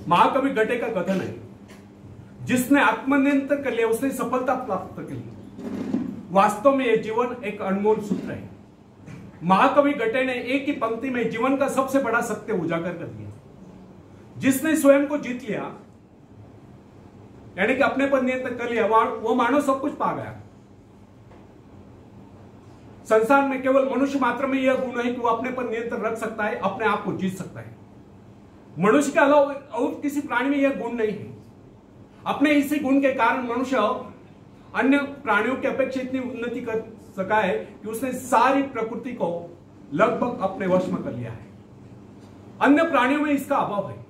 महाकवि गटे का कथन है, जिसने आत्मनियंत्रण कर लिया उसने सफलता प्राप्त कर ली। वास्तव में यह जीवन एक अनमोल सूत्र है। महाकवि गटे ने एक ही पंक्ति में जीवन का सबसे बड़ा सत्य उजागर कर दिया। जिसने स्वयं को जीत लिया, यानी कि अपने पर नियंत्रण कर लिया, वो मानव सब कुछ पा गया। संसार में केवल मनुष्य मात्र में यह गुण है कि वो अपने पर नियंत्रण रख सकता है, अपने आप को जीत सकता है। मनुष्य के अलावा और किसी प्राणी में यह गुण नहीं है। अपने इसी गुण के कारण मनुष्य अन्य प्राणियों की अपेक्षा इतनी उन्नति कर सका है कि उसने सारी प्रकृति को लगभग अपने वश में कर लिया है। अन्य प्राणियों में इसका अभाव है।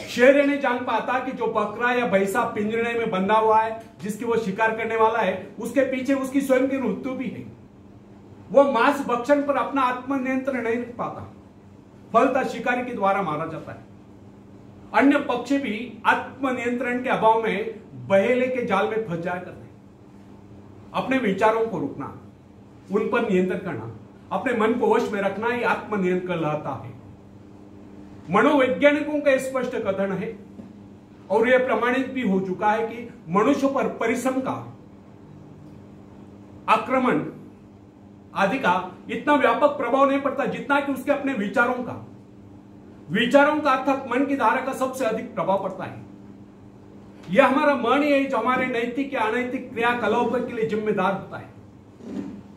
शेर ये नहीं जान पाता कि जो बकरा या भैंसा पिंजरे में बंधा हुआ है, जिसकी वो शिकार करने वाला है, उसके पीछे उसकी स्वयं की मृत्यु भी है। वो मांस भक्षण पर अपना आत्मनियंत्रण नहीं रख पाता, फलतः शिकारी के द्वारा मारा जाता है। अन्य पक्षी भी आत्मनियंत्रण के अभाव में बहेले के जाल में फंस जाया करते हैं। अपने विचारों को रोकना, उन पर नियंत्रण करना, अपने मन को वश में रखना ही आत्मनियंत्रण कहलाता है। मनोवैज्ञानिकों का स्पष्ट कथन है और यह प्रमाणित भी हो चुका है कि मनुष्य पर परिश्रम का, आक्रमण आदि का इतना व्यापक प्रभाव नहीं पड़ता जितना कि उसके अपने विचारों का अर्थात मन की धारा का सबसे अधिक प्रभाव पड़ता है। यह हमारा मन ही है जो हमारे नैतिक या अनैतिक क्रियाकलापों के लिए जिम्मेदार होता है।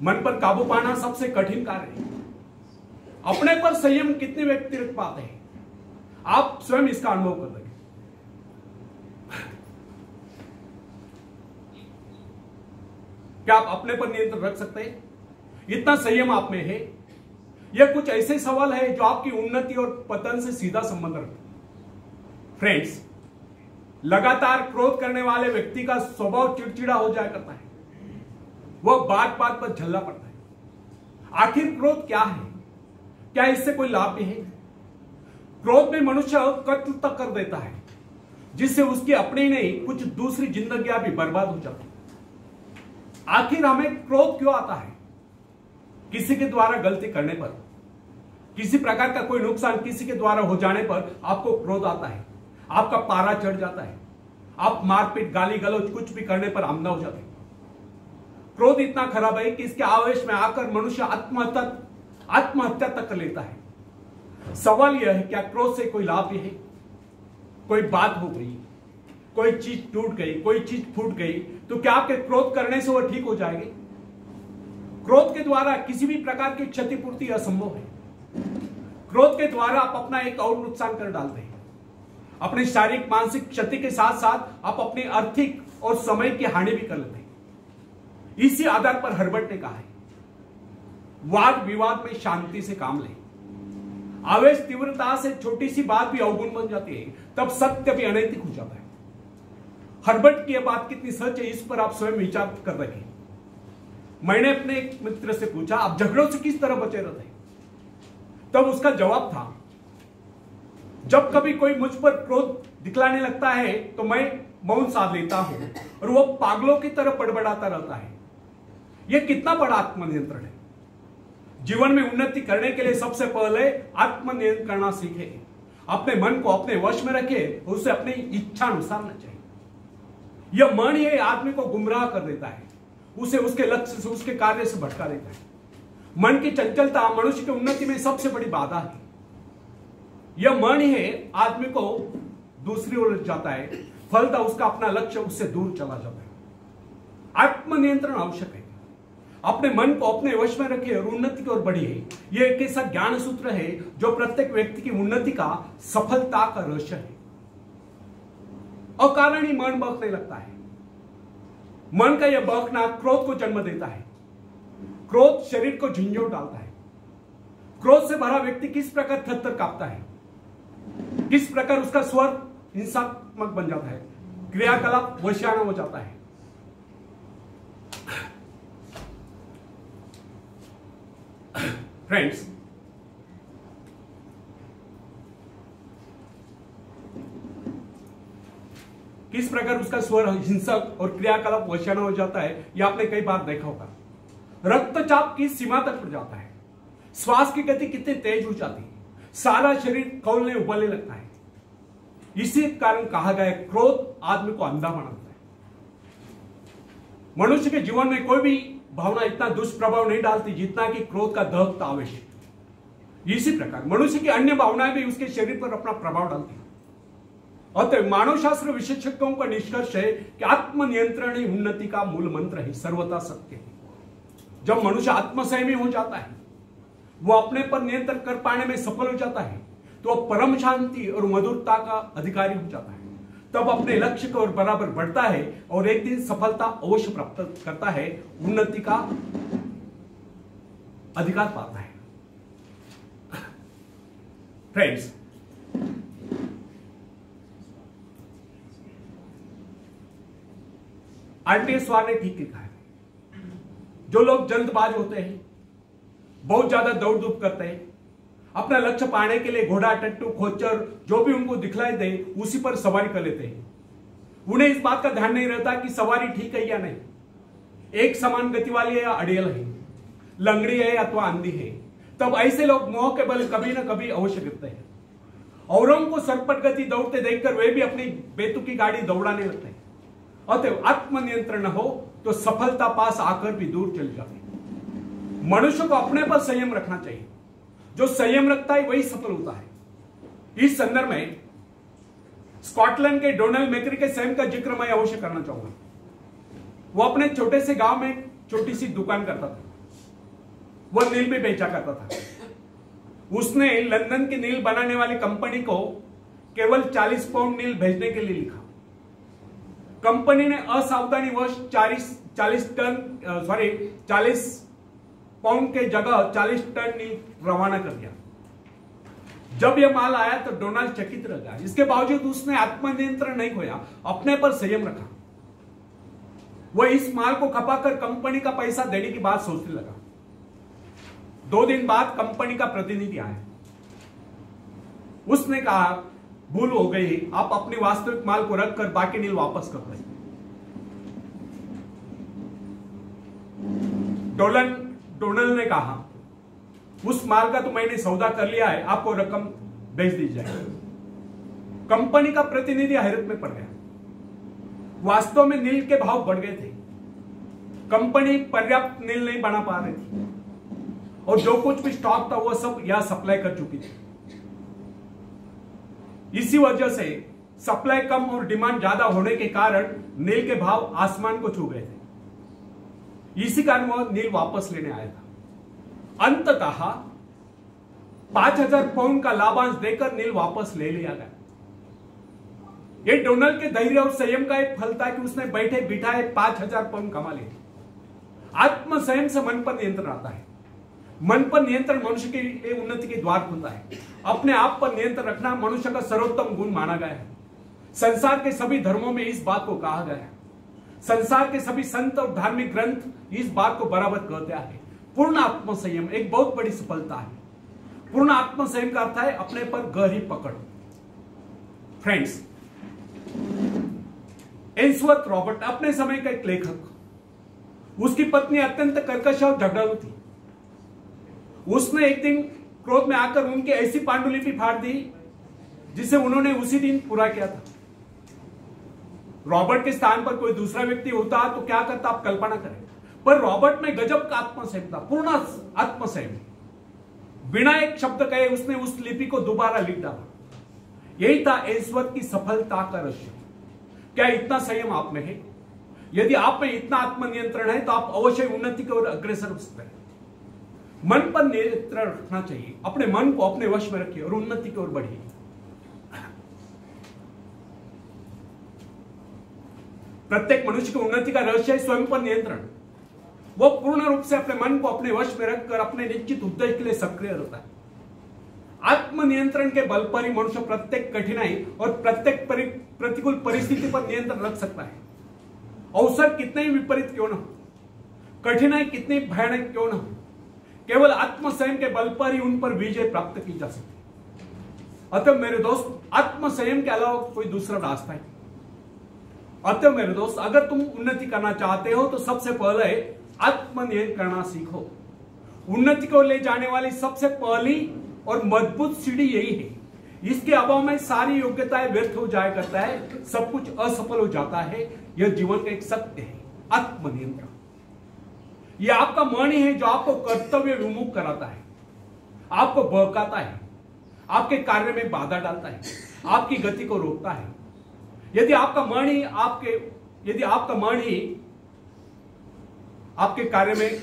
मन पर काबू पाना सबसे कठिन कार्य है। अपने पर संयम कितने व्यक्ति रख पाते हैं, आप स्वयं इसका अनुभव कर लेंगे। क्या आप अपने पर नियंत्रण रख सकते हैं? इतना संयम आप में है? यह कुछ ऐसे सवाल है जो आपकी उन्नति और पतन से सीधा संबंध रखते हैं। फ्रेंड्स, लगातार क्रोध करने वाले व्यक्ति का स्वभाव चिड़चिड़ा हो जाया करता है। वह बात बात पर झल्ला पड़ता है। आखिर क्रोध क्या है? क्या इससे कोई लाभ भी है? क्रोध में मनुष्य कत्ल तक कर देता है, जिससे उसकी अपनी नहीं कुछ दूसरी जिंदगियां भी बर्बाद हो जाती। आखिर हमें क्रोध क्यों आता है? किसी के द्वारा गलती करने पर, किसी प्रकार का कोई नुकसान किसी के द्वारा हो जाने पर आपको क्रोध आता है, आपका पारा चढ़ जाता है, आप मारपीट, गाली गलौज कुछ भी करने पर आमदा हो जाते हैं। क्रोध इतना खराब है कि इसके आवेश में आकर मनुष्य आत्महत्या तक कर लेता है। सवाल यह है, क्या क्रोध से कोई लाभ भी है? कोई बात हो गई, कोई चीज टूट गई, कोई चीज फूट गई, तो क्या आपके क्रोध करने से वह ठीक हो जाएगी? क्रोध के द्वारा किसी भी प्रकार की क्षतिपूर्ति असंभव है। क्रोध के द्वारा आप अपना एक और नुकसान कर डालते हैं। अपने शारीरिक मानसिक क्षति के साथ साथ आप अपनी आर्थिक और समय की हानि भी कर लेते हैं। इसी आधार पर हर्बर्ट ने कहा है, वाद विवाद में शांति से काम लें। आवेश तीव्रता से छोटी सी बात भी अवगुण बन जाती है, तब सत्य भी अनैतिक हो जाता है। हर्बर्ट की यह बात कितनी सच है, इस पर आप स्वयं विचार कर रहे हैं। मैंने अपने एक मित्र से पूछा, आप झगड़ों से किस तरह बचे रहते हैं? तब उसका जवाब था, जब कभी कोई मुझ पर क्रोध दिखलाने लगता है तो मैं मौन साध लेता हूं और वो पागलों की तरह बड़बड़ाता रहता है। यह कितना बड़ा आत्मनियंत्रण है। जीवन में उन्नति करने के लिए सबसे पहले आत्मनियंत्रण करना सीखे। अपने मन को अपने वश में रखे, उसे अपनी इच्छा अनुसार न चाहिए। यह मन ही आदमी को गुमराह कर देता है, उसे उसके लक्ष्य से, उसके कार्य से भटका देता है। मन की चंचलता मनुष्य की उन्नति में सबसे बड़ी बाधा है। यह मन ही आदमी को दूसरी ओर जाता है, फलतः उसका अपना लक्ष्य उससे दूर चला जाता है। आत्मनियंत्रण आवश्यक है। अपने मन को अपने वश में रखिए और उन्नति की ओर बढ़िए। यह एक ऐसा ज्ञान सूत्र है जो प्रत्येक व्यक्ति की उन्नति का, सफलता का रहस्य है। अकारण ही मन बहकने लगता है। मन का यह बहकना क्रोध को जन्म देता है। क्रोध शरीर को झंझोर डालता है। क्रोध से भरा व्यक्ति किस प्रकार थरथर कांपता है, किस प्रकार उसका स्वर हिंसात्मक बन जाता है, क्रियाकलाप वशियाना हो जाता है। फ्रेंड्स, किस प्रकार उसका स्वर हिंसक और क्रियाकलाप वशियाना हो जाता है, यह आपने कई बार देखा होगा। रक्तचाप की सीमा तक पड़ जाता है। श्वास की गति कितनी तेज हो जाती है, सारा शरीर खौलने उबलने लगता है। इसी कारण कहा गया क्रोध आदमी को अंधा बनाता है। मनुष्य के जीवन में कोई भी भावना इतना दुष्प्रभाव नहीं डालती जितना कि क्रोध का दहक आवश्यक। इसी प्रकार मनुष्य की अन्य भावनाएं भी उसके शरीर पर अपना प्रभाव डालती है। अतः मानव शास्त्र विशेषज्ञों का निष्कर्ष है कि आत्मनियंत्रण ही उन्नति का मूल मंत्र है, सर्वथा सत्य है। जब मनुष्य आत्मसंयमी हो जाता है, वो अपने पर नियंत्रण कर पाने में सफल हो जाता है, तो वह परम शांति और मधुरता का अधिकारी हो जाता है। तब अपने लक्ष्य को और बराबर बढ़ता है और एक दिन सफलता अवश्य प्राप्त करता है, उन्नति का अधिकार पाता है। फ्रेंड्स, आरटीएस वाले ने ठीक लिखा है, जो लोग जल्दबाज होते हैं, बहुत ज्यादा दौड़ धूप करते हैं, अपना लक्ष्य पाने के लिए घोड़ा, टट्टू, खोचर जो भी उनको दिखलाई दे उसी पर सवारी कर लेते हैं। उन्हें इस बात का ध्यान नहीं रहता कि सवारी ठीक है या नहीं, एक समान गति वाली है या अड़ियल है, लंगड़ी है अथवा अंधी है। तब ऐसे लोग मोह के बल कभी ना कभी अवश्य गिरते हैं। औरों को सरपट गति दौड़ते देखकर वे भी अपनी बेतुकी गाड़ी दौड़ाने लगते हैं। अतः आत्मनियंत्रण न हो तो सफलता पास आकर भी दूर चली जाती है। मनुष्य को अपने पर संयम रखना चाहिए। जो संयम रखता है वही सफल होता है। इस संदर्भ में स्कॉटलैंड के डोनाल्ड मैकरी के संयम का जिक्र मैं अवश्य करना चाहूंगा। वो अपने छोटे से गांव में छोटी सी दुकान करता था। वह नील भी बेचा करता था। उसने लंदन की नील बनाने वाली कंपनी को केवल 40 पाउंड नील भेजने के लिए लिखा। कंपनी ने असावधानीवश 40 पाउंड के जगह 40 टन नील रवाना कर दिया। जब यह माल आया तो डोनाल्ड चकित रह गया। इसके बावजूद उसने आत्मनियंत्रण नहीं खोया, अपने पर संयम रखा। वह इस माल को खपाकर कंपनी का पैसा देने की बात सोचने लगा। 2 दिन बाद कंपनी का प्रतिनिधि आया। उसने कहा, भूल हो गई, आप अपनी वास्तविक माल को रखकर बाकी नील वापस कर दें। डोनाल्ड ने कहा, उस माल का तो मैंने सौदा कर लिया है, आपको रकम भेज दी जाए। कंपनी का प्रतिनिधि हैरत में पड़ गया। वास्तव में नील के भाव बढ़ गए थे। कंपनी पर्याप्त नील नहीं बना पा रही थी और जो कुछ भी स्टॉक था वह सब यहां सप्लाई कर चुकी थी। इसी वजह से सप्लाई कम और डिमांड ज्यादा होने के कारण नील के भाव आसमान को छू गए थे। इसी कारण वह नील वापस लेने आया था। अंततः 5000 पाउंड का लाभांश देकर नील वापस ले लिया गया। यह डोनाल्ड के धैर्य और संयम का एक फल था कि उसने बैठे बिठाए 5000 पाउंड कमा लिए। आत्म संयम से मन पर नियंत्रण आता है। मन पर नियंत्रण मनुष्य के लिए उन्नति के द्वार खुलता है। अपने आप पर नियंत्रण रखना मनुष्य का सर्वोत्तम गुण माना गया है। संसार के सभी धर्मों में इस बात को कहा गया है। संसार के सभी संत और धार्मिक ग्रंथ इस बात को बराबर कहते हैं। पूर्ण आत्म संयम एक बहुत बड़ी सफलता है। पूर्ण आत्म संयम का अर्थ है अपने पर गहरी पकड़। फ्रेंड्स, एंसवर्थ रॉबर्ट अपने समय का एक लेखक, उसकी पत्नी अत्यंत कर्कश और झगड़ालू थी। उसने एक दिन क्रोध में आकर उनकी ऐसी पांडुलिपि फाड़ दी जिसे उन्होंने उसी दिन पूरा किया था। रॉबर्ट के स्थान पर कोई दूसरा व्यक्ति होता तो क्या करता, आप कल्पना करें। पर रॉबर्ट में गजब का आत्मसंयम था, पूर्ण आत्मसंयम। बिना एक शब्द कहे उसने उस लिपि को दोबारा लिख डाला। यही था एंसवर्थ की सफलता का रहस्य। क्या इतना संयम आप में है? यदि आप में इतना आत्मनियंत्रण है तो आप अवश्य उन्नति की ओर अग्रसर हो सकते हैं। मन पर नियंत्रण रखना चाहिए। अपने मन को अपने वश में रखिए और उन्नति की ओर बढ़िए। प्रत्येक मनुष्य की उन्नति का रहस्य है स्वयं पर नियंत्रण। वो पूर्ण रूप से अपने मन को अपने वश में रखकर अपने निश्चित उद्देश्य के लिए सक्रिय रहता है। आत्मनियंत्रण के बल पर ही मनुष्य प्रत्येक कठिनाई और प्रत्येक प्रतिकूल परिस्थिति पर नियंत्रण रख सकता है। अवसर कितने ही विपरीत क्यों न हो, कठिनाई कितनी भयानक क्यों न हो, केवल आत्मसंयम के बल पर ही उन पर विजय प्राप्त की जा सकती है। अतः मेरे दोस्त, आत्मसंयम के अलावा कोई दूसरा रास्ता है। अतः मेरे दोस्त, अगर तुम उन्नति करना चाहते हो तो सबसे पहले आत्मनियंत्रण करना सीखो। उन्नति को ले जाने वाली सबसे पहली और मजबूत सीढ़ी यही है। इसके अभाव में सारी योग्यताएं व्यर्थ हो जाया करता है, सब कुछ असफल हो जाता है। यह जीवन का एक सत्य है। आत्मनियंत्रण यह आपका मन ही है जो आपको कर्तव्य विमुख कराता है, आपको बहकाता है, आपके कार्य में बाधा डालता है, आपकी गति को रोकता है। यदि आपका मन ही आपके कार्य में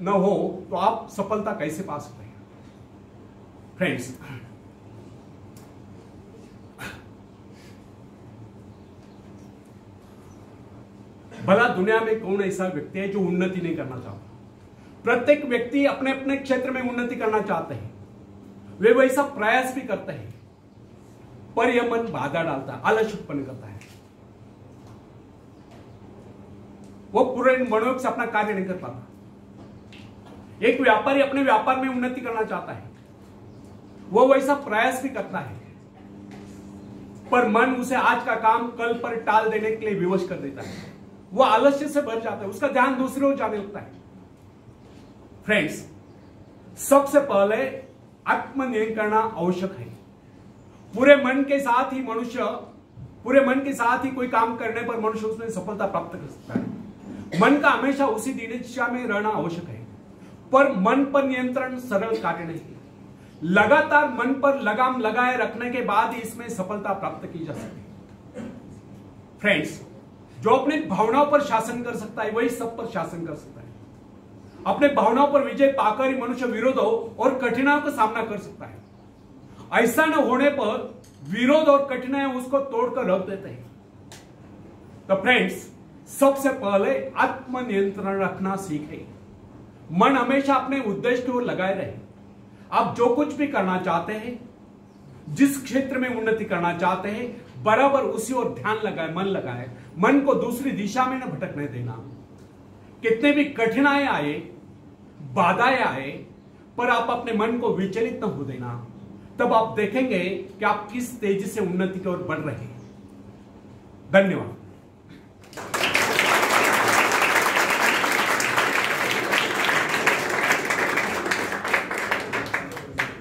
न हो तो आप सफलता कैसे पा सकते हैं? फ्रेंड्स, भला दुनिया में कौन ऐसा व्यक्ति है जो उन्नति नहीं करना चाहता? प्रत्येक व्यक्ति अपने अपने क्षेत्र में उन्नति करना चाहते हैं, वे वैसा प्रयास भी करते हैं, पर यह मन बाधा डालता है, आलस उत्पन्न करता है। वो पूरे मनोयोग से अपना कार्य नहीं कर पाता। एक व्यापारी अपने व्यापार में उन्नति करना चाहता है, वो वैसा प्रयास भी करता है, पर मन उसे आज का काम कल पर टाल देने के लिए विवश कर देता है। वो आलस्य से भर जाता है, उसका ध्यान दूसरे ओर जाने लगता है। फ्रेंड्स, सबसे पहले आत्मनियंत्रण करना आवश्यक है। पूरे मन के साथ ही कोई काम करने पर मनुष्य उसमें सफलता प्राप्त कर सकता है। मन का हमेशा उसी दिशा में रहना आवश्यक है, पर मन पर नियंत्रण सरल कार्य नहीं है। लगातार मन पर लगाम लगाए रखने के बाद ही इसमें सफलता प्राप्त की जा सकती है। फ्रेंड्स, जो अपनी भावनाओं पर शासन कर सकता है वही सब पर शासन कर सकता है। अपने भावनाओं पर विजय पाकर ही मनुष्य विरोधों और कठिनाइयों का सामना कर सकता है। ऐसा न होने पर विरोध और कठिनाइयां उसको तोड़कर रख देते हैं। तो फ्रेंड्स, सबसे पहले आत्मनियंत्रण रखना सीखें। मन हमेशा अपने उद्देश्य की ओर लगाए रहे। आप जो कुछ भी करना चाहते हैं, जिस क्षेत्र में उन्नति करना चाहते हैं, बराबर उसी ओर ध्यान लगाए, मन लगाए। मन को दूसरी दिशा में न भटकने देना। कितने भी कठिनाई आए, बाधाएं आए, पर आप अपने मन को विचलित न हो देना। तब आप देखेंगे कि आप किस तेजी से उन्नति की ओर बढ़ रहे हैं। धन्यवाद।